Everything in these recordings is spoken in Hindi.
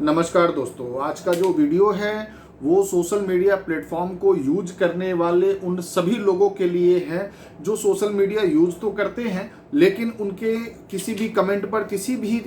नमस्कार दोस्तों, आज का जो वीडियो है वो सोशल मीडिया प्लेटफॉर्म को यूज करने वाले उन सभी लोगों के लिए है जो सोशल मीडिया यूज तो करते हैं लेकिन उनके किसी भी कमेंट पर, किसी भी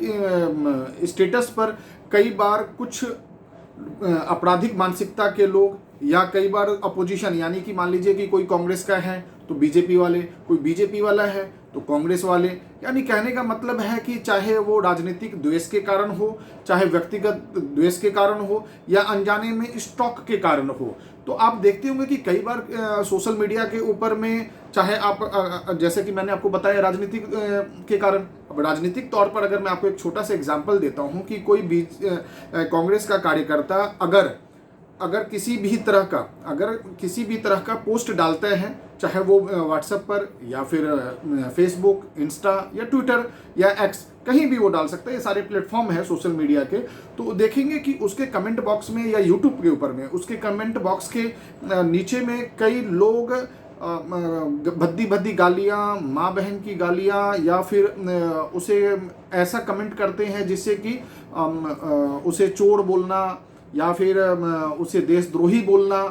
स्टेटस पर कई बार कुछ आपराधिक मानसिकता के लोग या कई बार अपोजिशन, यानी कि मान लीजिए कि कोई कांग्रेस का है तो बीजेपी वाले, कोई बीजेपी वाला है तो कांग्रेस वाले, यानी कहने का मतलब है कि चाहे वो राजनीतिक द्वेष के कारण हो, चाहे व्यक्तिगत द्वेष के कारण हो या अनजाने में स्टॉक के कारण हो, तो आप देखते होंगे कि कई बार सोशल मीडिया के ऊपर में, चाहे आप जैसे कि मैंने आपको बताया राजनीतिक के कारण। अब राजनीतिक तौर पर अगर मैं आपको एक छोटा सा एग्जांपल देता हूं कि कोई कांग्रेस का कार्यकर्ता अगर किसी भी तरह का पोस्ट डालते हैं, चाहे वो व्हाट्सएप पर या फिर फेसबुक, इंस्टा या ट्विटर या एक्स, कहीं भी वो डाल सकते हैं, ये सारे प्लेटफॉर्म है सोशल मीडिया के, तो देखेंगे कि उसके कमेंट बॉक्स में या यूट्यूब के ऊपर में उसके कमेंट बॉक्स के नीचे में कई लोग भद्दी भद्दी गालियाँ, माँ बहन की गालियाँ या फिर उसे ऐसा कमेंट करते हैं जिससे कि उसे चोर बोलना या फिर उसे देशद्रोही बोलना,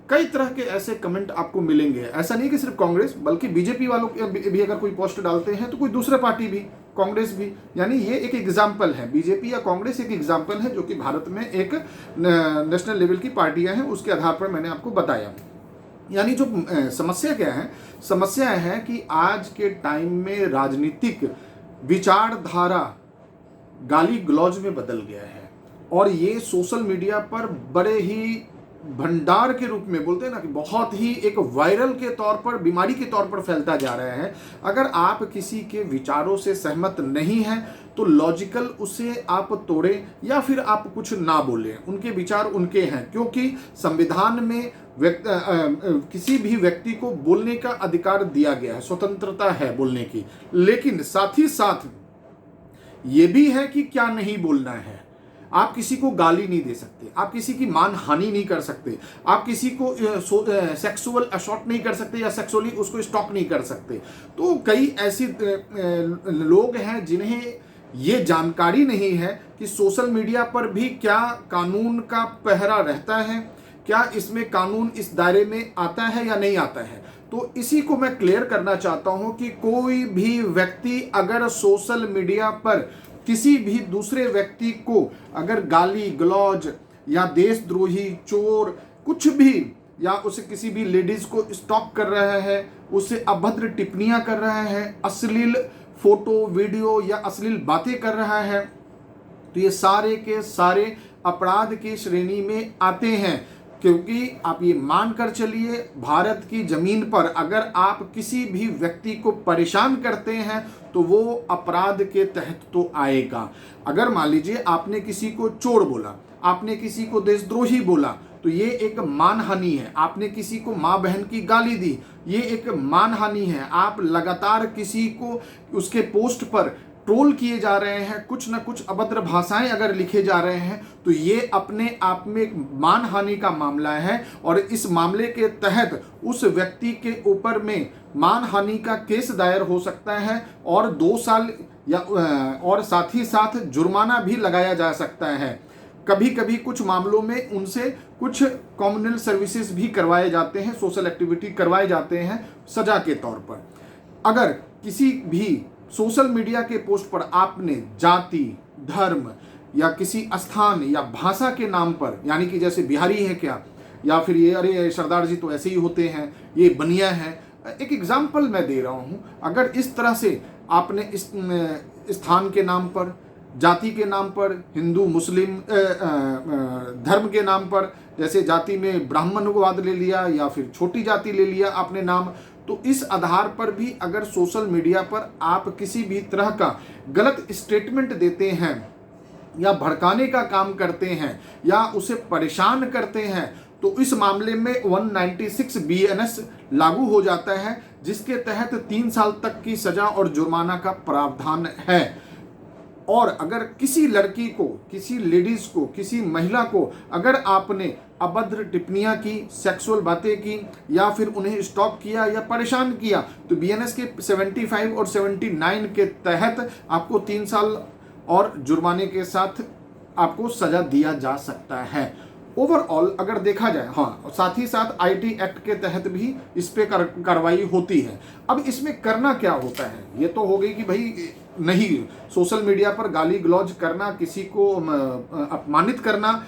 कई तरह के ऐसे कमेंट आपको मिलेंगे। ऐसा नहीं कि सिर्फ कांग्रेस, बल्कि बीजेपी वालों भी अगर कोई पोस्ट डालते हैं तो कोई दूसरे पार्टी भी, कांग्रेस भी, यानी ये एक एग्जाम्पल है। बीजेपी या कांग्रेस एक एग्जाम्पल है जो कि भारत में एक नेशनल लेवल की पार्टियां हैं, उसके आधार पर मैंने आपको बताया। यानी जो समस्या क्या है, समस्या है कि आज के टाइम में राजनीतिक विचारधारा गाली गलौज में बदल गया है और ये सोशल मीडिया पर बड़े ही भंडार के रूप में, बोलते हैं ना कि बहुत ही एक वायरल के तौर पर, बीमारी के तौर पर फैलता जा रहा है। अगर आप किसी के विचारों से सहमत नहीं हैं तो लॉजिकल उसे आप तोड़ें या फिर आप कुछ ना बोलें, उनके विचार उनके हैं, क्योंकि संविधान में किसी भी व्यक्ति को बोलने का अधिकार दिया गया है, स्वतंत्रता है बोलने की, लेकिन साथ ही साथ ये भी है कि क्या नहीं बोलना है। आप किसी को गाली नहीं दे सकते, आप किसी की मान हानि नहीं कर सकते, आप किसी को सेक्सुअल असॉल्ट नहीं कर सकते या सेक्सुअली उसको स्टॉक नहीं कर सकते। तो कई ऐसे लोग हैं जिन्हें ये जानकारी नहीं है कि सोशल मीडिया पर भी क्या कानून का पहरा रहता है, क्या इसमें कानून इस दायरे में आता है या नहीं आता है। तो इसी को मैं क्लियर करना चाहता हूं कि कोई भी व्यक्ति अगर सोशल मीडिया पर किसी भी दूसरे व्यक्ति को अगर गाली गलौज या देशद्रोही, चोर, कुछ भी, या उसे किसी भी लेडीज को स्टॉक कर रहा है, उसे अभद्र टिप्पणियां कर रहा है, अश्लील फोटो वीडियो या अश्लील बातें कर रहा है, तो ये सारे के सारे अपराध की श्रेणी में आते हैं। क्योंकि आप ये मान कर चलिए, भारत की जमीन पर अगर आप किसी भी व्यक्ति को परेशान करते हैं तो वो अपराध के तहत तो आएगा। अगर मान लीजिए आपने किसी को चोर बोला, आपने किसी को देशद्रोही बोला, तो ये एक मानहानि है। आपने किसी को माँ बहन की गाली दी, ये एक मानहानि है। आप लगातार किसी को उसके पोस्ट पर ट्रोल किए जा रहे हैं, कुछ ना कुछ अभद्र भाषाएं अगर लिखे जा रहे हैं, तो ये अपने आप में एक मानहानि का मामला है और इस मामले के तहत उस व्यक्ति के ऊपर में मानहानि का केस दायर हो सकता है और 2 साल या और साथ ही साथ जुर्माना भी लगाया जा सकता है। कभी कभी कुछ मामलों में उनसे कुछ कम्युनल सर्विसेज भी करवाए जाते हैं, सोशल एक्टिविटी करवाए जाते हैं सजा के तौर पर। अगर किसी भी सोशल मीडिया के पोस्ट पर आपने जाति, धर्म या किसी स्थान या भाषा के नाम पर, यानी कि जैसे बिहारी है क्या, या फिर ये अरे सरदार जी तो ऐसे ही होते हैं, ये बनिया है, एक एग्जाम्पल मैं दे रहा हूँ, अगर इस तरह से आपने इस स्थान के नाम पर, जाति के नाम पर, हिंदू मुस्लिम धर्म के नाम पर, जैसे जाति में ब्राह्मणवाद ले लिया या फिर छोटी जाति ले लिया आपने नाम, तो इस आधार पर भी अगर सोशल मीडिया पर आप किसी भी तरह का गलत स्टेटमेंट देते हैं या भड़काने का काम करते हैं या उसे परेशान करते हैं, तो इस मामले में 196 BNS लागू हो जाता है, जिसके तहत 3 साल तक की सजा और जुर्माना का प्रावधान है। और अगर किसी लड़की को, किसी लेडीज को, किसी महिला को अगर आपने अभद्र टिप्पणियां की, सेक्सुअल बातें की या फिर उन्हें स्टॉक किया या परेशान किया, तो BNS के 75 और 79 के तहत आपको 3 साल और जुर्माने के साथ आपको सजा दिया जा सकता है। ओवरऑल अगर देखा जाए, हाँ, साथ ही साथ आईटी एक्ट के तहत भी इस पे कार्रवाई होती है। अब इसमें करना क्या होता है, ये तो हो गई कि भाई नहीं, सोशल मीडिया पर गाली गलौज करना, किसी को अपमानित करना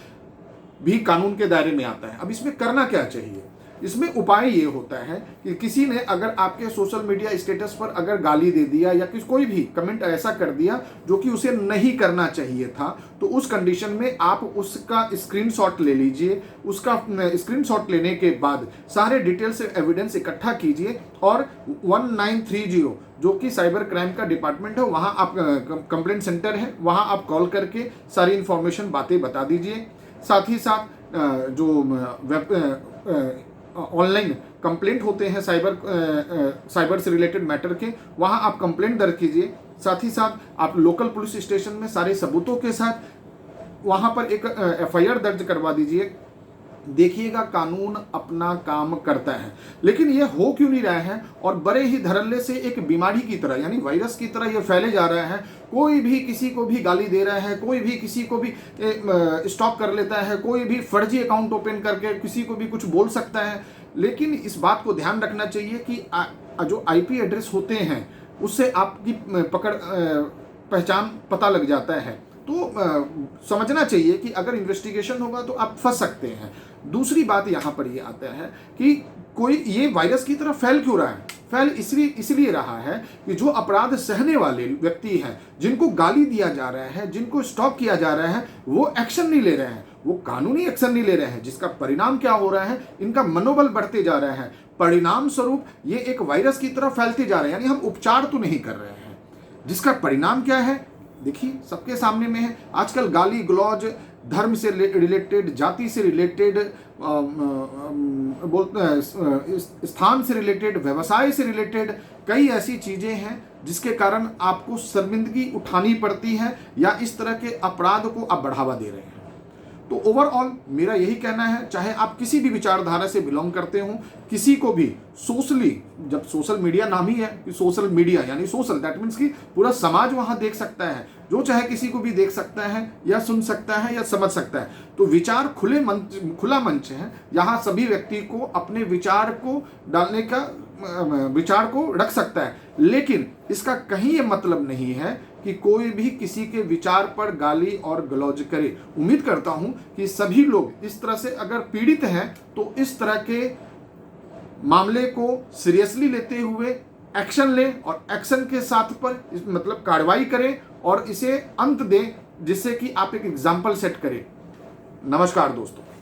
भी कानून के दायरे में आता है। अब इसमें करना क्या चाहिए, इसमें उपाय ये होता है कि किसी ने अगर आपके सोशल मीडिया स्टेटस पर अगर गाली दे दिया या कोई भी कमेंट ऐसा कर दिया जो कि उसे नहीं करना चाहिए था, तो उस कंडीशन में आप उसका स्क्रीनशॉट ले लीजिए। उसका स्क्रीनशॉट लेने के बाद सारे डिटेल्स एविडेंस इकट्ठा कीजिए और 1930 जो कि साइबर क्राइम का डिपार्टमेंट है, वहाँ आप कंप्लेंट सेंटर है, वहाँ आप कॉल करके सारी इंफॉर्मेशन बातें बता दीजिए। साथ ही साथ जो ऑनलाइन कंप्लेंट होते हैं साइबर से रिलेटेड मैटर के, वहाँ आप कंप्लेंट दर्ज कीजिए। साथ ही साथ आप लोकल पुलिस स्टेशन में सारे सबूतों के साथ वहाँ पर एक एफआईआर दर्ज करवा दीजिए। देखिएगा कानून अपना काम करता है। लेकिन ये हो क्यों नहीं रहा है और बड़े ही धड़ल्ले से एक बीमारी की तरह, यानी वायरस की तरह ये फैले जा रहा है। कोई भी किसी को भी गाली दे रहा है, कोई भी किसी को भी स्टॉप कर लेता है, कोई भी फर्जी अकाउंट ओपन करके किसी को भी कुछ बोल सकता है। लेकिन इस बात को ध्यान रखना चाहिए कि जो आईपी एड्रेस होते हैं उससे आपकी पहचान पता लग जाता है। तो समझना चाहिए कि अगर इन्वेस्टिगेशन होगा तो आप फंस सकते हैं। दूसरी बात यहाँ पर ये आता है कि कोई ये वायरस की तरह फैल क्यों रहा है, फैल इसलिए रहा है कि जो अपराध सहने वाले व्यक्ति हैं, जिनको गाली दिया जा रहा है, जिनको स्टॉप किया जा रहा है, वो एक्शन नहीं ले रहे हैं, वो कानूनी एक्शन नहीं ले रहे हैं। जिसका परिणाम क्या हो रहा है, इनका मनोबल बढ़ते जा रहा है। परिणाम स्वरूप ये एक वायरस की तरह फैलते जा रहे हैं, यानी हम उपचार तो नहीं कर रहे हैं। जिसका परिणाम क्या है देखिए, सबके सामने में है। आजकल गाली गलौज, धर्म से रिलेटेड, जाति से रिलेटेड, स्थान से रिलेटेड, व्यवसाय से रिलेटेड कई ऐसी चीजें हैं जिसके कारण आपको शर्मिंदगी उठानी पड़ती है या इस तरह के अपराध को आप बढ़ावा दे रहे हैं। तो ओवरऑल मेरा यही कहना है, चाहे आप किसी भी विचारधारा से बिलोंग करते हो, किसी को भी सोशली, जब सोशल मीडिया नाम ही है कि सोशल मीडिया यानी सोशल, दैट मीन्स कि पूरा समाज वहां देख सकता है, जो चाहे किसी को भी देख सकता है या सुन सकता है या समझ सकता है। तो विचार खुला मंच है, यहाँ सभी व्यक्ति को अपने विचार को डालने का, विचार को रख सकता है। लेकिन इसका कहीं ये मतलब नहीं है कि कोई भी किसी के विचार पर गाली और गलौज करे। उम्मीद करता हूं कि सभी लोग इस तरह से अगर पीड़ित हैं तो इस तरह के मामले को सीरियसली लेते हुए एक्शन लें और एक्शन के साथ पर मतलब कार्रवाई करें और इसे अंत दें, जिससे कि आप एक एग्जाम्पल सेट करें। नमस्कार दोस्तों।